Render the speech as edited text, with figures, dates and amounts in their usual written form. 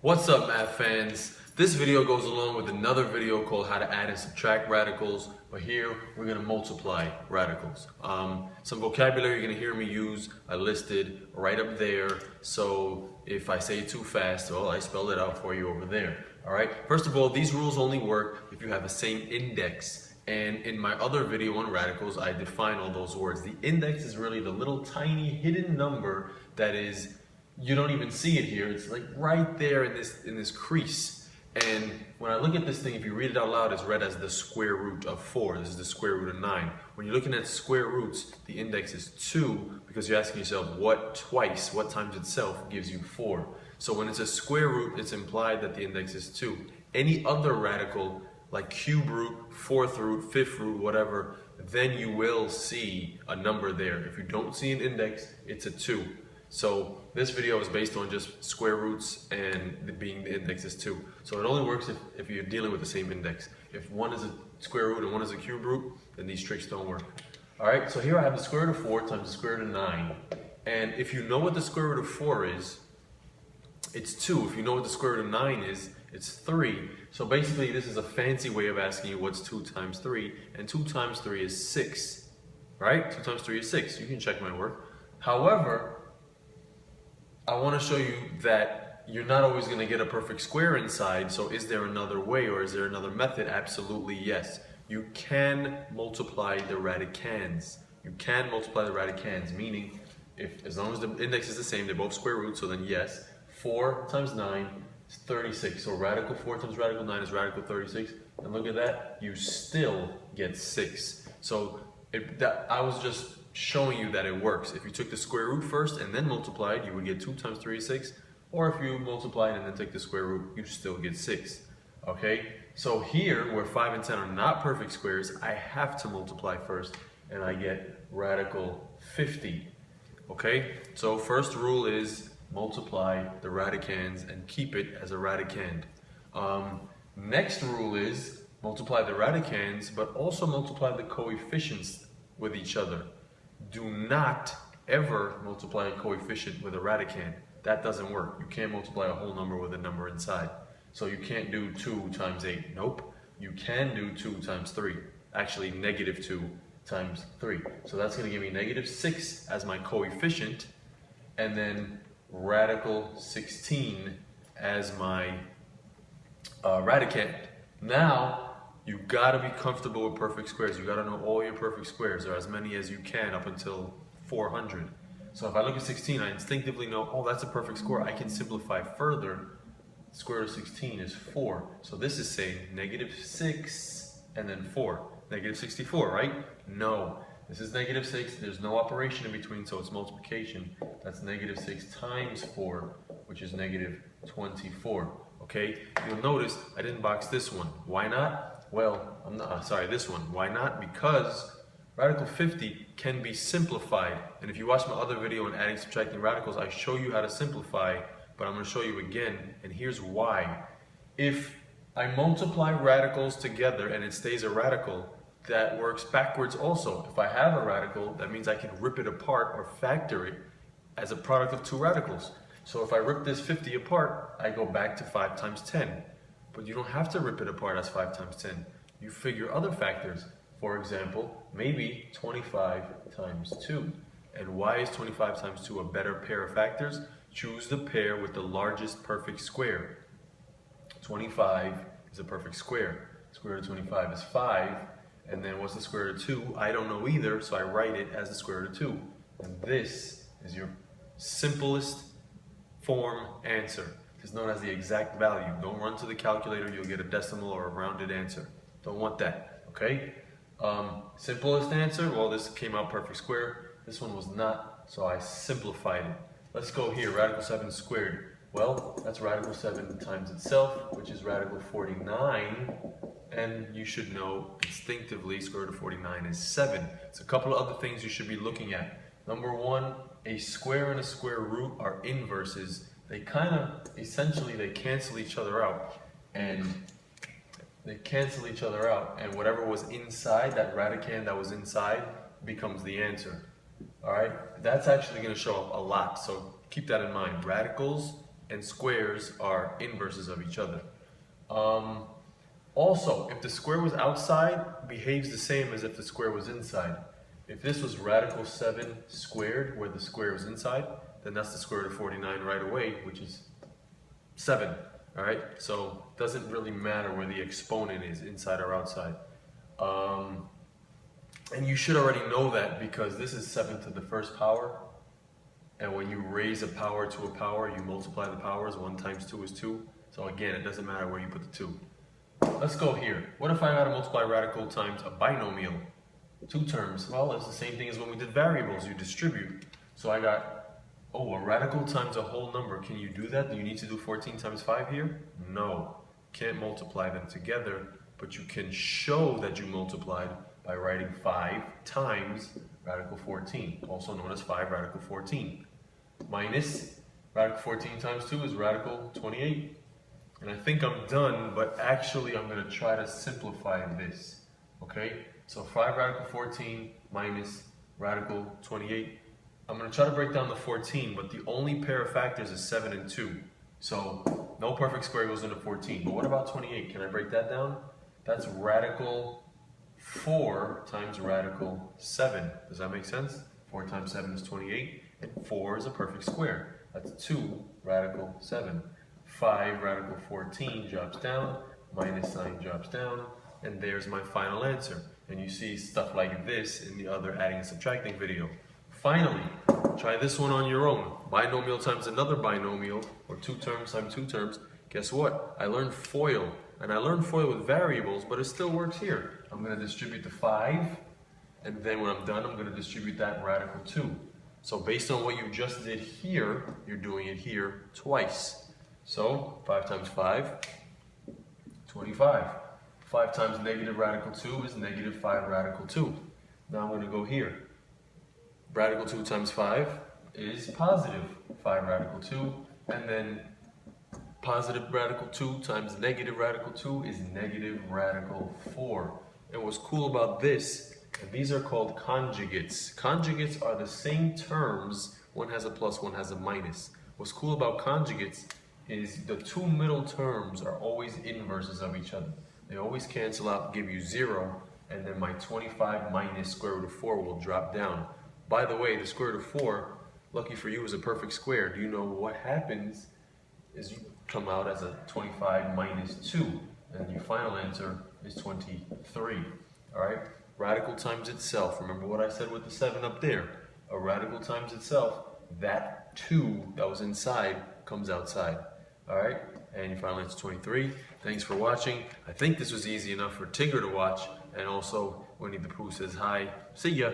What's up, math fans? This video goes along with another video called how to add and subtract radicals, but here we're going to multiply radicals. Some vocabulary you're going to hear me use I listed right up there, so if I say it too fast, well, I spelled it out for you over there. Alright, first of all, these rules only work if you have the same index, and in my other video on radicals I define all those words. The index is really the little tiny hidden number that is, you don't even see it here, it's like right there in this crease. And when I look at this thing, if you read it out loud, it's read as the square root of 4. This is the square root of 9. When you're looking at square roots, the index is 2 because you're asking yourself what times itself gives you 4. So when it's a square root, it's implied that the index is 2. Any other radical, like cube root, fourth root, fifth root, whatever, then you will see a number there. If you don't see an index, it's a 2. So this video is based on just square roots and the index is 2. So it only works if you're dealing with the same index. If one is a square root and one is a cube root, then these tricks don't work. Alright, so here I have the square root of 4 times the square root of 9. And if you know what the square root of 4 is, it's 2. If you know what the square root of 9 is, it's 3. So basically this is a fancy way of asking you what's 2 times 3. And 2 times 3 is 6. Right? 2 times 3 is 6. You can check my work. However, I want to show you that you're not always going to get a perfect square inside, so is there another way or is there another method? Absolutely yes. You can multiply the radicands. You can multiply the radicands, meaning as long as the index is the same, they're both square roots, so then yes, 4 times 9 is 36. So radical 4 times radical 9 is radical 36. And look at that, you still get 6. So I was just showing you that it works. If you took the square root first and then multiplied, you would get 2 times 3 is 6. Or if you multiplied and then take the square root, you still get 6. Okay? So here, where 5 and 10 are not perfect squares, I have to multiply first, and I get radical 50. Okay? So first rule is multiply the radicands and keep it as a radicand. Next rule is multiply the radicands, but also multiply the coefficients with each other. Do not ever multiply a coefficient with a radicand. That doesn't work. You can't multiply a whole number with a number inside. So you can't do 2 times 8. Nope. You can do 2 times 3. Actually, negative 2 times 3. So that's going to give me negative 6 as my coefficient, and then radical 16 as my radicand. Now, you've got to be comfortable with perfect squares. You've got to know all your perfect squares, or as many as you can up until 400. So if I look at 16, I instinctively know, oh, that's a perfect square. I can simplify further. Square root of 16 is 4. So this is saying negative 6 and then 4. Negative 64, right? No. This is negative 6. There's no operation in between, so it's multiplication. That's negative 6 times 4, which is negative 24. Okay? You'll notice I didn't box this one. Why not? Well, this one. Why not? Because radical 50 can be simplified. And if you watch my other video on adding and subtracting radicals, I show you how to simplify, but I'm going to show you again, and here's why. If I multiply radicals together and it stays a radical, that works backwards also. If I have a radical, that means I can rip it apart or factor it as a product of 2 radicals. So if I rip this 50 apart, I go back to 5 times 10. But you don't have to rip it apart as 5 times 10. You figure other factors. For example, maybe 25 times 2. And why is 25 times 2 a better pair of factors? Choose the pair with the largest perfect square. 25 is a perfect square. Square root of 25 is 5. And then what's the square root of 2? I don't know either, so I write it as the square root of 2. And this is your simplest form answer. It's known as the exact value. Don't run to the calculator, you'll get a decimal or a rounded answer. Don't want that, okay? Simplest answer, well, this came out perfect square. This one was not, so I simplified it. Let's go here, radical 7 squared. Well, that's radical 7 times itself, which is radical 49. And you should know instinctively square root of 49 is 7. It's a couple of other things you should be looking at. Number 1, a square and a square root are inverses. They essentially they cancel each other out. And whatever was inside, that radicand that was inside, becomes the answer. Alright? That's actually going to show up a lot, so keep that in mind. Radicals and squares are inverses of each other. Also, if the square was outside, behaves the same as if the square was inside. If this was radical 7 squared, where the square was inside, then that's the square root of 49 right away, which is 7. All right, so it doesn't really matter where the exponent is, inside or outside. And you should already know that because this is 7 to the first power. And when you raise a power to a power, you multiply the powers. 1 times 2 is 2. So again, it doesn't matter where you put the 2. Let's go here. What if I had to multiply radical times a binomial? 2 terms. Well, it's the same thing as when we did variables. You distribute. So I got, a radical times a whole number. Can you do that? Do you need to do 14 times 5 here? No. Can't multiply them together, but you can show that you multiplied by writing 5 times radical 14, also known as 5 radical 14. Minus radical 14 times 2 is radical 28. And I think I'm done, but actually I'm going to try to simplify this. Okay? So 5 radical 14 minus radical 28. I'm going to try to break down the 14, but the only pair of factors is 7 and 2. So no perfect square goes into 14. But what about 28? Can I break that down? That's radical 4 times radical 7. Does that make sense? 4 times 7 is 28, and 4 is a perfect square. That's 2 radical 7. 5 radical 14 drops down, minus sign drops down, and there's my final answer. And you see stuff like this in the other adding and subtracting video. Finally, try this one on your own. Binomial times another binomial, or 2 terms times 2 terms. Guess what? I learned FOIL, and I learned FOIL with variables, but it still works here. I'm going to distribute the 5, and then when I'm done, I'm going to distribute that radical 2. So based on what you just did here, you're doing it here twice. So 5 times 5, 25. 5 times negative radical 2 is negative 5 radical 2. Now I'm going to go here. Radical 2 times 5 is positive 5 radical 2, and then positive radical 2 times negative radical 2 is negative radical 4. And what's cool about this, and these are called conjugates. Conjugates are the same terms, one has a plus, one has a minus. What's cool about conjugates is the 2 middle terms are always inverses of each other. They always cancel out, give you 0, and then my 25 minus square root of 4 will drop down. By the way, the square root of 4, lucky for you, is a perfect square. Do you know what happens is you come out as a 25 minus 2, and your final answer is 23. All right? Radical times itself. Remember what I said with the 7 up there. A radical times itself, that 2 that was inside comes outside. All right? And your final answer is 23. Thanks for watching. I think this was easy enough for Tigger to watch. And also, Winnie the Pooh says hi. See ya.